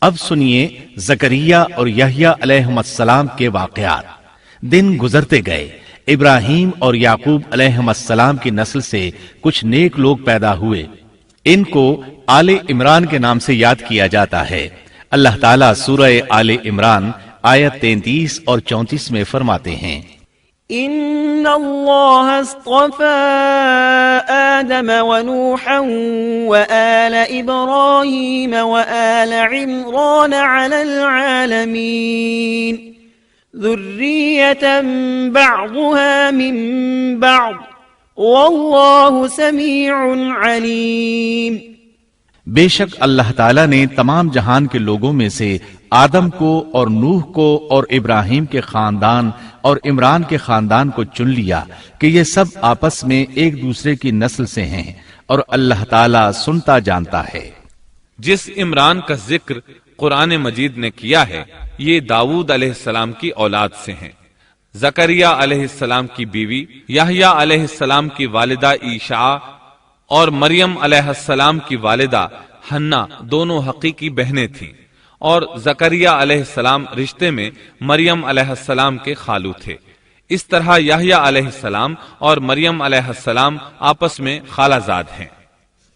اب سنیے زکریا اور یحییٰ علیہم السلام کے واقعات۔ دن گزرتے گئے، ابراہیم اور یعقوب علیہم السلام کی نسل سے کچھ نیک لوگ پیدا ہوئے۔ ان کو آل عمران کے نام سے یاد کیا جاتا ہے۔ اللہ تعالیٰ سورہ آل عمران آیت 33 اور 34 میں فرماتے ہیں، ان اللہ اصطفى آدم ونوحا وآل ابراہیم وآل عمران علی العالمین ذریة بعضها من بعض واللہ سمیع علیم۔ بے شک اللہ تعالیٰ نے تمام جہان کے لوگوں میں سے آدم کو اور نوح کو اور ابراہیم کے خاندان اور عمران کے خاندان کو چن لیا کہ یہ سب آپس میں ایک دوسرے کی نسل سے ہیں، اور اللہ تعالیٰ سنتا جانتا ہے۔ جس عمران کا ذکر قرآن مجید نے کیا ہے یہ داؤد علیہ السلام کی اولاد سے ہیں۔ زکریا علیہ السلام کی بیوی، یحییٰ علیہ السلام کی والدہ عیشا اور مریم علیہ السلام کی والدہ حنا دونوں حقیقی بہنیں تھیں، اور زکریا علیہ السلام رشتے میں مریم علیہ السلام کے خالو تھے۔ اس طرح یحییٰ علیہ السلام اور مریم علیہ السلام آپس میں خالہ زاد ہیں۔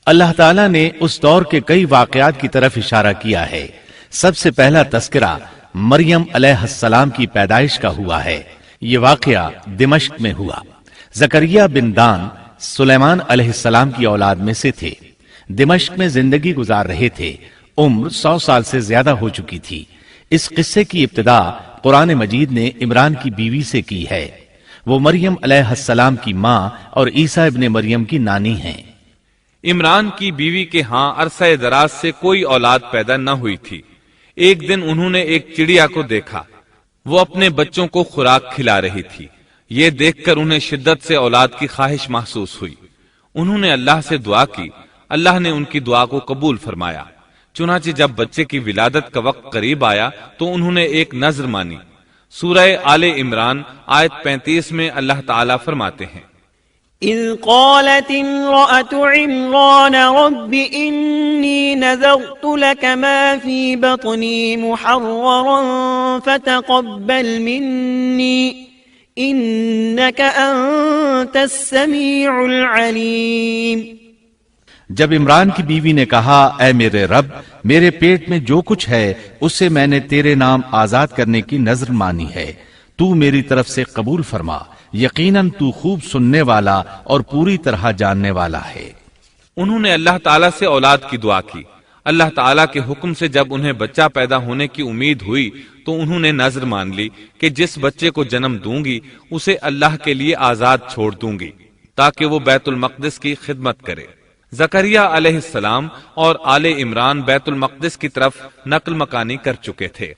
اللہ تعالیٰ نے اس دور کے کئی واقعات کی طرف اشارہ کیا ہے۔ سب سے پہلا تذکرہ مریم علیہ السلام کی پیدائش کا ہوا ہے۔ یہ واقعہ دمشق میں ہوا۔ زکریا بن دان سلیمان علیہ السلام کی اولاد میں سے تھے۔ دمشق میں زندگی گزار رہے تھے۔ عمر 100 سال سے زیادہ ہو چکی تھی۔ اس قصے کی ابتدا قرآن مجید نے عمران کی بیوی سے کی ہے۔ وہ مریم علیہ السلام کی ماں اور عیسیٰ ابن مریم کی نانی ہیں۔ عمران کی بیوی کے ہاں عرصہ دراز سے کوئی اولاد پیدا نہ ہوئی تھی۔ ایک دن انہوں نے ایک چڑیا کو دیکھا، وہ اپنے بچوں کو خوراک کھلا رہی تھی۔ یہ دیکھ کر انہیں شدت سے اولاد کی خواہش محسوس ہوئی۔ انہوں نے اللہ سے دعا کی، اللہ نے ان کی دعا کو قبول فرمایا۔ چنانچہ جب بچے کی ولادت کا وقت قریب آیا تو انہوں نے ایک نذر مانی۔ سورہ آل عمران آیت 35 میں اللہ تعالیٰ فرماتے ہیں، اذ قالت امرأة عمران رب انی نذرت لك ما في بطنی محررا فتقبل منی انك انت السمیع العلیم۔ جب عمران کی بیوی نے کہا، اے میرے رب، میرے پیٹ میں جو کچھ ہے اسے میں نے تیرے نام آزاد کرنے کی نذر مانی ہے، تو میری طرف سے قبول فرما، یقیناً تو خوب سننے والا اور پوری طرح جاننے والا ہے۔ انہوں نے اللہ تعالیٰ سے اولاد کی دعا کی۔ اللہ تعالیٰ کے حکم سے جب انہیں بچہ پیدا ہونے کی امید ہوئی تو انہوں نے نذر مان لی کہ جس بچے کو جنم دوں گی اسے اللہ کے لیے آزاد چھوڑ دوں گی تاکہ وہ بیت المقدس کی خدمت کرے۔ زکریا علیہ السلام اور آل عمران بیت المقدس کی طرف نقل مکانی کر چکے تھے۔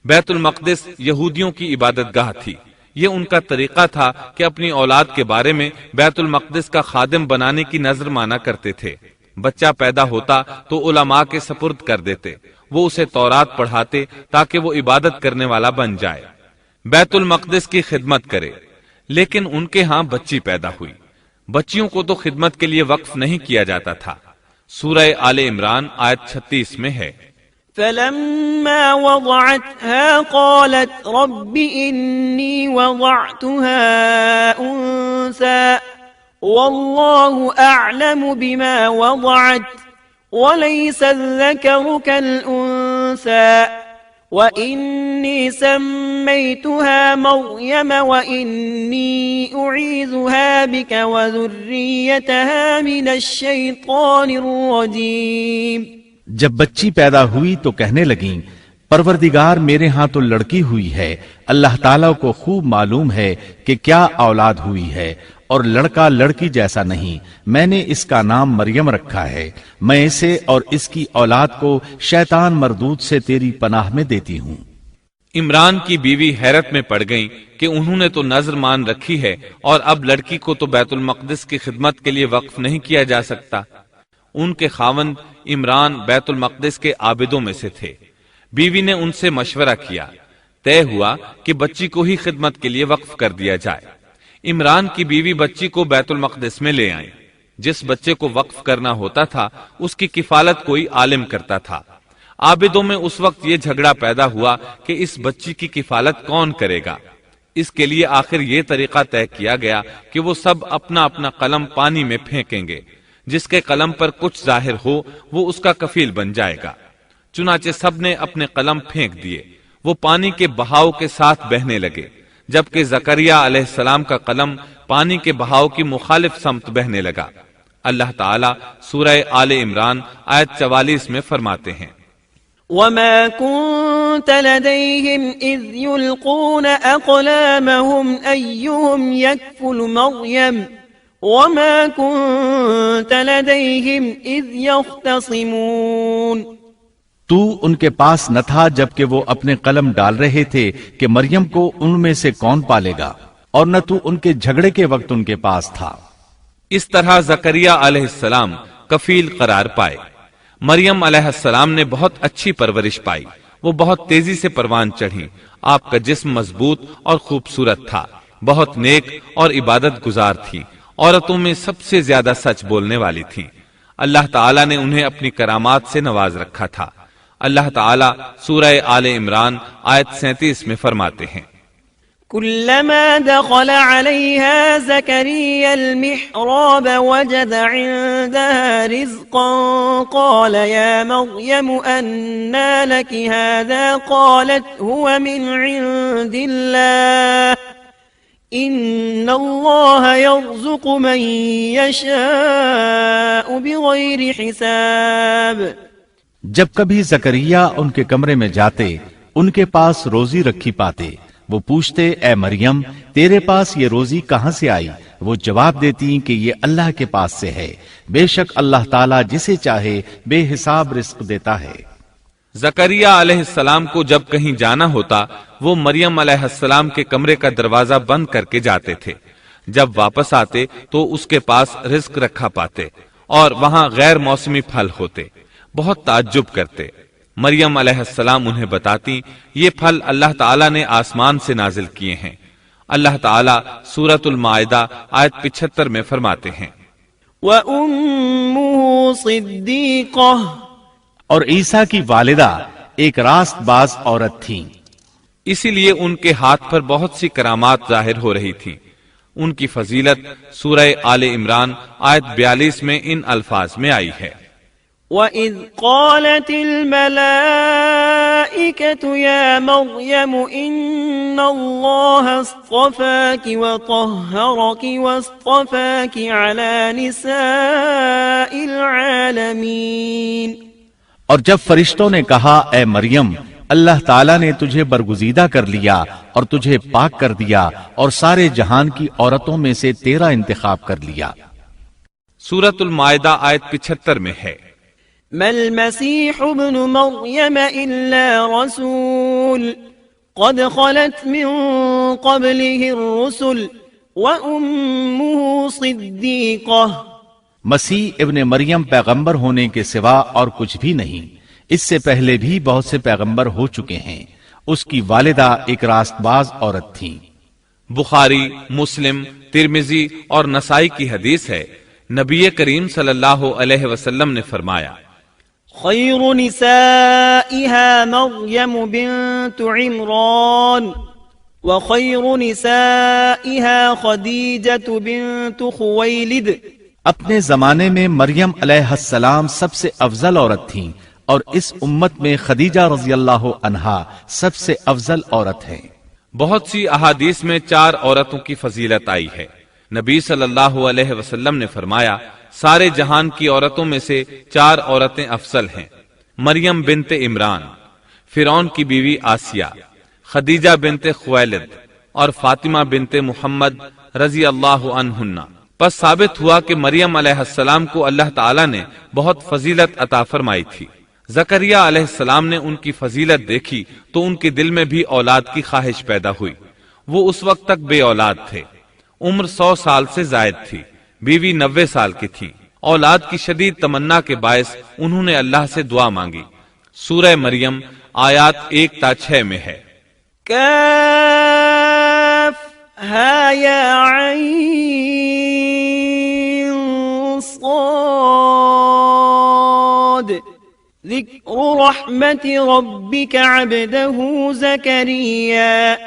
بیت المقدس یہودیوں کی عبادت گاہ تھی۔ یہ ان کا طریقہ تھا کہ اپنی اولاد کے بارے میں بیت المقدس کا خادم بنانے کی نذر مانا کرتے تھے۔ بچہ پیدا ہوتا تو علماء کے سپرد کر دیتے، وہ اسے تورات پڑھاتے تاکہ وہ عبادت کرنے والا بن جائے، بیت المقدس کی خدمت کرے۔ لیکن ان کے ہاں بچی پیدا ہوئی۔ بچیوں کو تو خدمت کے لیے وقف نہیں کیا جاتا تھا۔ سورہ آل عمران آیت 36 میں ہے، فلما وضعتها قالت رب إني وضعتها أنثى والله أعلم بما وضعت وليس الذكر كالأنثى وإني سميتها مريم وإني أعيذها بك وذريتها من الشيطان الرجيم۔ جب بچی پیدا ہوئی تو کہنے لگیں، پروردگار میرے ہاں تو لڑکی ہوئی ہے، اللہ تعالیٰ کو خوب معلوم ہے کہ کیا اولاد ہوئی ہے، اور لڑکا لڑکی جیسا نہیں، میں نے اس کا نام مریم رکھا ہے، میں اسے اور اس کی اولاد کو شیطان مردود سے تیری پناہ میں دیتی ہوں۔ عمران کی بیوی حیرت میں پڑ گئیں کہ انہوں نے تو نذر مان رکھی ہے اور اب لڑکی کو تو بیت المقدس کی خدمت کے لیے وقف نہیں کیا جا سکتا۔ ان کے خاوند عمران بیت المقدس کے عابدوں میں سے تھے۔ بیوی نے ان سے مشورہ کیا، طے ہوا کہ بچی کو ہی خدمت کے لیے وقف کر دیا جائے۔ عمران کی بیوی بچی کو بیت المقدس میں لے آئیں۔ جس بچے کو وقف کرنا ہوتا تھا اس کی کفالت کوئی عالم کرتا تھا۔ عابدوں میں اس وقت یہ جھگڑا پیدا ہوا کہ اس بچی کی کفالت کون کرے گا۔ اس کے لیے آخر یہ طریقہ طے کیا گیا کہ وہ سب اپنا اپنا قلم پانی میں پھینکیں گے، جس کے قلم پر کچھ ظاہر ہو وہ اس کا کفیل بن جائے گا۔ چنانچہ سب نے اپنے قلم پھینک دیے، وہ پانی کے بہاؤ کے ساتھ بہنے لگے، جبکہ زکریا علیہ السلام کا قلم پانی کے بہاؤ کی مخالف سمت بہنے لگا۔ اللہ تعالیٰ سورہ آل عمران آیت 44 میں فرماتے ہیں، وما كنت لديهم إذ يلقون أقلامهم أيهم يكفل مريم وما كنت لديهم إذ يختصمون۔ تو ان کے پاس نہ تھا جبکہ وہ اپنے قلم ڈال رہے تھے کہ مریم کو ان میں سے کون پالے گا، اور نہ تو ان کے جھگڑے کے وقت ان کے پاس تھا۔ اس طرح زکریا علیہ السلام کفیل قرار پائے۔ مریم علیہ السلام نے بہت اچھی پرورش پائی، وہ بہت تیزی سے پروان چڑھی۔ آپ کا جسم مضبوط اور خوبصورت تھا، بہت نیک اور عبادت گزار تھی، عورتوں میں سب سے زیادہ سچ بولنے والی تھی۔ اللہ تعالیٰ نے انہیں اپنی کرامات سے نواز رکھا تھا۔ اللہ تعالیٰ سورہ آل عمران آیت 37 میں فرماتے ہیں، كلما دخل عليها زكريا المحراب وجد عندها رزقا قال يا مريم أنى لك هذا قالت هو من عند الله إن الله يرزق من يشاء بغير حساب۔ جب کبھی زکریا ان کے کمرے میں جاتے ان کے پاس روزی رکھی پاتے، وہ پوچھتے اے مریم تیرے پاس یہ روزی کہاں سے آئی؟ وہ جواب دیتی کہ یہ اللہ کے پاس سے ہے، بے شک اللہ تعالیٰ جسے چاہے بے حساب رزق دیتا ہے۔ زکریا علیہ السلام کو جب کہیں جانا ہوتا وہ مریم علیہ السلام کے کمرے کا دروازہ بند کر کے جاتے تھے۔ جب واپس آتے تو اس کے پاس رزق رکھا پاتے اور وہاں غیر موسمی پھل ہوتے۔ بہت تعجب کرتے۔ مریم علیہ السلام انہیں بتاتی یہ پھل اللہ تعالیٰ نے آسمان سے نازل کیے ہیں۔ اللہ تعالیٰ سورۃ المائدہ آیت 75 میں فرماتے ہیں، وَأُمُّهُ صِدِّيقَةٌ، اور عیسیٰ کی والدہ ایک راست باز عورت تھی، اسی لیے ان کے ہاتھ پر بہت سی کرامات ظاہر ہو رہی تھی۔ ان کی فضیلت سورہ آل عمران آیت 42 میں ان الفاظ میں آئی ہے، وَإِذْ قَالَتِ الْمَلَائِكَةُ يَا مَرْيَمُ إِنَّ اللَّهَ اصْطَفَاكِ وَطَهَّرَكِ وَاصْطَفَاكِ عَلَى نِسَاءِ الْعَالَمِينَ۔ اور جب فرشتوں نے کہا اے مریم اللہ تعالیٰ نے تجھے برگزیدہ کر لیا اور تجھے پاک کر دیا اور سارے جہان کی عورتوں میں سے تیرا انتخاب کر لیا۔ سورۃ المائدہ آیت 75 میں ہے، ما المسيح ابن مريم إلا رسول قد خلت من قبله الرسل وأمه صديقة۔ مسیح ابن مریم پیغمبر ہونے کے سوا اور کچھ بھی نہیں، اس سے پہلے بھی بہت سے پیغمبر ہو چکے ہیں، اس کی والدہ ایک راست باز عورت تھی۔ بخاری، مسلم، ترمذی اور نسائی کی حدیث ہے، نبی کریم صلی اللہ علیہ وسلم نے فرمایا، خیر نسائها مریم بنت عمران وخیر نسائها خدیجة بنت خویلد۔ اپنے زمانے میں مریم علیہ السلام سب سے افضل عورت تھیں اور اس امت میں خدیجہ رضی اللہ عنہا سب سے افضل عورت ہیں۔ بہت سی احادیث میں 4 عورتوں کی فضیلت آئی ہے۔ نبی صلی اللہ علیہ وسلم نے فرمایا، سارے جہان کی عورتوں میں سے 4 عورتیں افضل ہیں، مریم بنت عمران، فرعون کی بیوی آسیہ، خدیجہ بنت خویلد اور فاطمہ بنت محمد رضی اللہ عنہن۔ پس ثابت ہوا کہ مریم علیہ السلام کو اللہ تعالیٰ نے بہت فضیلت عطا فرمائی تھی۔ زکریا علیہ السلام نے ان کی فضیلت دیکھی تو ان کے دل میں بھی اولاد کی خواہش پیدا ہوئی۔ وہ اس وقت تک بے اولاد تھے، عمر 100 سال سے زائد تھی، بیوی 90 سال کی تھی۔ اولاد کی شدید تمنا کے باعث انہوں نے اللہ سے دعا مانگی۔ سورہ مریم آیات 1 تا 6 میں ہے، کاف ہا یا عین صاد ذكر رحمة ربك عبده زكريا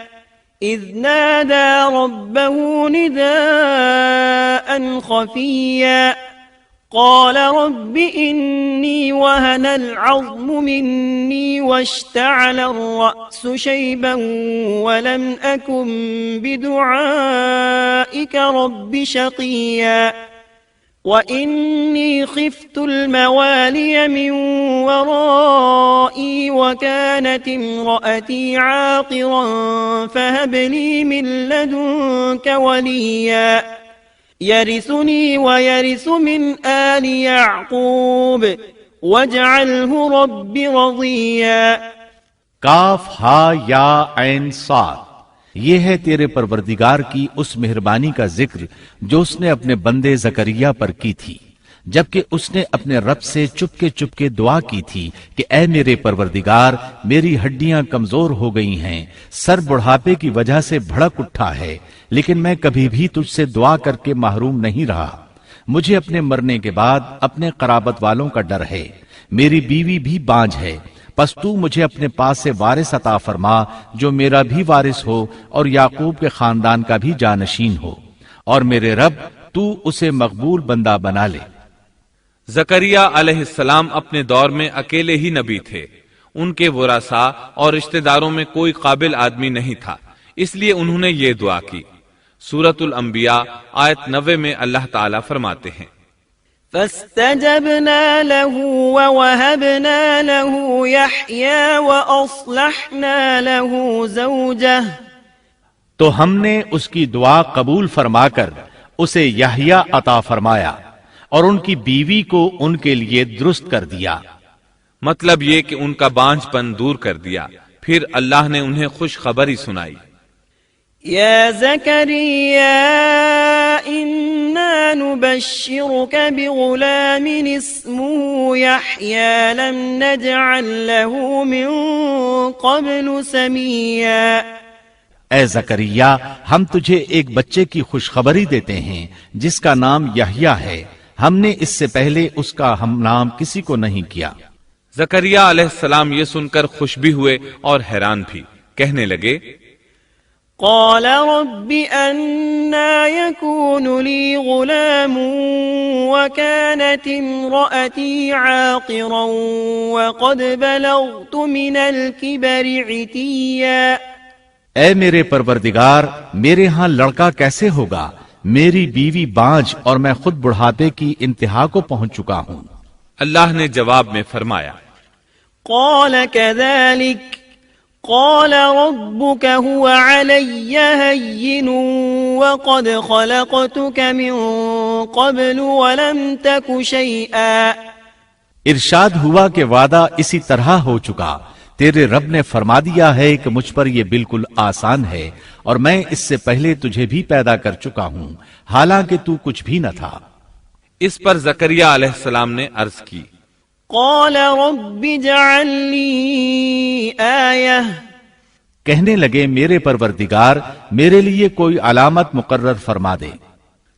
إذ نادى ربه نداء خفيا قال رب إني وهن العظم مني واشتعل الرأس شيبا ولم أكن بدعائك رب شقيا وإني خفت الموالي من ورائي وكانت امرأتي عاقرا فهب لي من لدنك وليا يرثني ويرث من آل يعقوب واجعله رب رضيا کاف ہا یا عین صاد، یہ ہے تیرے پروردگار کی اس مہربانی کا ذکر جو اس نے اپنے بندے زکریا پر کی تھی، جبکہ اس نے اپنے رب سے چپکے دعا کی تھی کہ اے میرے پروردگار، میری ہڈیاں کمزور ہو گئی ہیں، سر بڑھاپے کی وجہ سے بھڑک اٹھا ہے، لیکن میں کبھی بھی تجھ سے دعا کر کے محروم نہیں رہا۔ مجھے اپنے مرنے کے بعد اپنے قرابت والوں کا ڈر ہے، میری بیوی بھی بانجھ ہے، پس تو مجھے اپنے پاس سے وارث عطا فرما جو میرا بھی وارث ہو اور یعقوب کے خاندان کا بھی جانشین ہو، اور میرے رب تو اسے مقبول بندہ بنا لے۔ زکریا علیہ السلام اپنے دور میں اکیلے ہی نبی تھے، ان کے ورثاء اور رشتہ داروں میں کوئی قابل آدمی نہیں تھا، اس لیے انہوں نے یہ دعا کی۔ سورۃ الانبیاء آیت 90 میں اللہ تعالیٰ فرماتے ہیں فاستجبنا له ووهبنا له يحيى وأصلحنا له زوجه تو ہم نے اس کی دعا قبول فرما کر اسے یحییٰ عطا فرمایا اور ان کی بیوی کو ان کے لیے درست کر دیا۔ مطلب یہ کہ ان کا بانجھ پن دور کر دیا، پھر اللہ نے انہیں خوشخبری سنائی۔ يا زكريا إنا نبشرك بغلام اسمه يحيى لم نجعل له من قبل سميا۔ اے زکریا، ہم تجھے ایک بچے کی خوشخبری دیتے ہیں جس کا نام یحییٰ ہے، ہم نے اس سے پہلے اس کا ہم نام کسی کو نہیں کیا۔ زکریا علیہ السلام یہ سن کر خوش بھی ہوئے اور حیران بھی، کہنے لگے قال رب أنا يكون لي غلام وكانت امرأتي عاقرا وقد بلغت من الكبر عتيا۔ اے میرے پروردگار، میرے ہاں لڑکا کیسے ہوگا؟ میری بیوی بانجھ اور میں خود بڑھاپے کی انتہا کو پہنچ چکا ہوں۔ اللہ نے جواب میں فرمایا قال كذلك قال ربك هو علي هين وقد خلقتك من قبل ولم تك شيئا۔ ارشاد ہوا کہ وعدہ اسی طرح ہو چکا، تیرے رب نے فرما دیا ہے کہ مجھ پر یہ بالکل آسان ہے اور میں اس سے پہلے تجھے بھی پیدا کر چکا ہوں، حالانکہ تو کچھ بھی نہ تھا۔ اس پر زکریا علیہ السلام نے عرض کی قال رب اجعل لي آیہ، کہنے لگے میرے پروردگار میرے لیے کوئی علامت مقرر فرما دے۔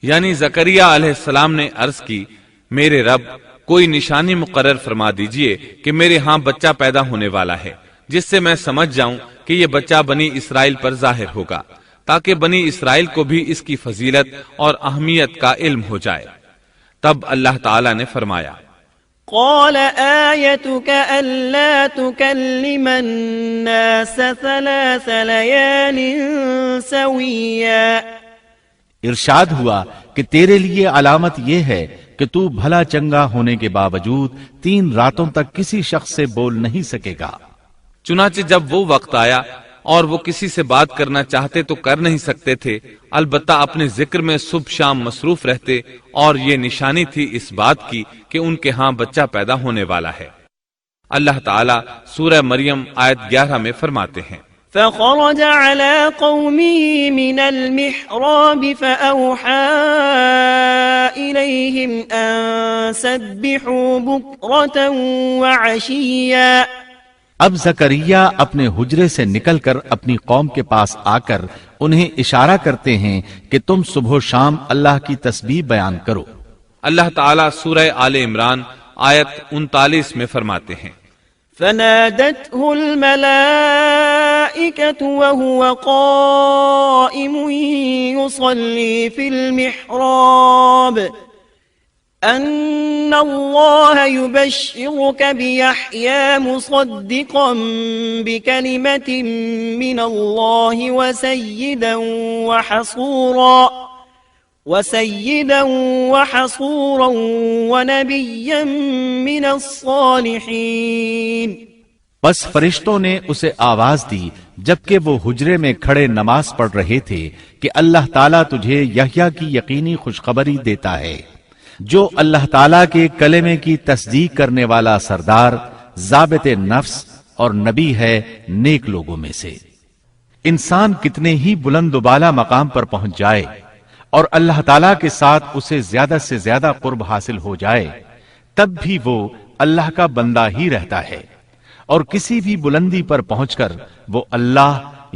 یعنی زکریا علیہ السلام نے عرض کی میرے رب کوئی نشانی مقرر فرما دیجئے کہ میرے ہاں بچہ پیدا ہونے والا ہے، جس سے میں سمجھ جاؤں کہ یہ بچہ بنی اسرائیل پر ظاہر ہوگا، تاکہ بنی اسرائیل کو بھی اس کی فضیلت اور اہمیت کا علم ہو جائے۔ تب اللہ تعالیٰ نے فرمایا قال آيتك ألا تكلم الناس 3 ليال سويا۔ ارشاد ہوا کہ تیرے لیے علامت یہ ہے کہ تو بھلا چنگا ہونے کے باوجود 3 راتوں تک کسی شخص سے بول نہیں سکے گا۔ چنانچہ جب وہ وقت آیا اور وہ کسی سے بات کرنا چاہتے تو کر نہیں سکتے تھے، البتہ اپنے ذکر میں صبح شام مصروف رہتے، اور یہ نشانی تھی اس بات کی کہ ان کے ہاں بچہ پیدا ہونے والا ہے۔ اللہ تعالیٰ سورہ مریم آیت 11 میں فرماتے ہیں فخرج على قومه من المحراب فأوحى إليهم أن سبحوا بكرة وعشيا۔ اب زکریا اپنے حجرے سے نکل کر اپنی قوم کے پاس آ کر انہیں اشارہ کرتے ہیں کہ تم صبح و شام اللہ کی تسبیح بیان کرو۔ اللہ تعالیٰ سورہ آل عمران آیت 39 میں فرماتے ہیں فنادته الملائكة وهو قائم يصلي في المحراب أن الله يبشرك بيحيى مصدقا بكلمة من الله وسيدا وحصورا ونبيا من الصالحين. بس فرشتوں نے اسے آواز دی جبکہ وہ حجرے میں کھڑے نماز پڑھ رہے تھے کہ اللہ تعالیٰ تجھے یحییٰ کی یقینی خوشخبری دیتا ہے جو اللہ تعالیٰ کے کلمے کی تصدیق کرنے والا سردار، ضابط نفس اور نبی ہے نیک لوگوں میں سے. انسان کتنے ہی بلند و بالا مقام پر پہنچ جائے اور اللہ تعالیٰ کے ساتھ اسے زیادہ سے زیادہ قرب حاصل ہو جائے تب بھی وہ اللہ کا بندہ ہی رہتا ہے، اور کسی بھی بلندی پر پہنچ کر وہ اللہ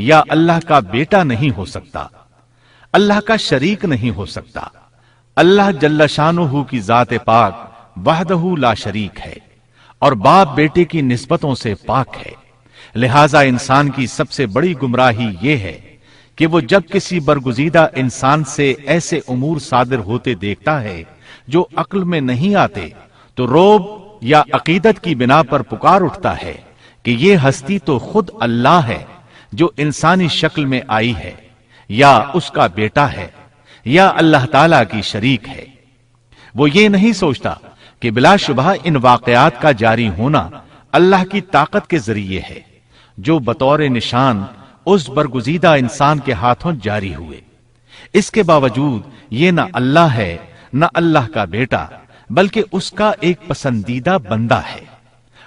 یا اللہ کا بیٹا نہیں ہو سکتا، اللہ کا شریک نہیں ہو سکتا. اللہ جل شانہ کی ذات پاک وحدہ لا شریک ہے اور باپ بیٹے کی نسبتوں سے پاک ہے. لہذا انسان کی سب سے بڑی گمراہی یہ ہے کہ وہ جب کسی برگزیدہ انسان سے ایسے امور صادر ہوتے دیکھتا ہے جو عقل میں نہیں آتے تو رعب یا عقیدت کی بنا پر پکار اٹھتا ہے کہ یہ ہستی تو خود اللہ ہے جو انسانی شکل میں آئی ہے، یا اس کا بیٹا ہے، یا اللہ تعالیٰ کی شریک ہے. وہ یہ نہیں سوچتا کہ بلا شبہ ان واقعات کا جاری ہونا اللہ کی طاقت کے ذریعے ہے جو بطور نشان اس برگزیدہ انسان کے ہاتھوں جاری ہوئے. اس کے باوجود یہ نہ اللہ ہے نہ اللہ کا بیٹا بلکہ اس کا ایک پسندیدہ بندہ ہے،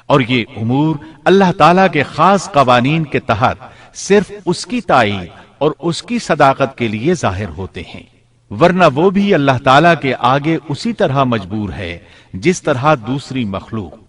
اور یہ امور اللہ تعالیٰ کے خاص قوانین کے تحت صرف اس کی تائید اور اس کی صداقت کے لیے ظاہر ہوتے ہیں، ورنہ وہ بھی اللہ تعالیٰ کے آگے اسی طرح مجبور ہے جس طرح دوسری مخلوق.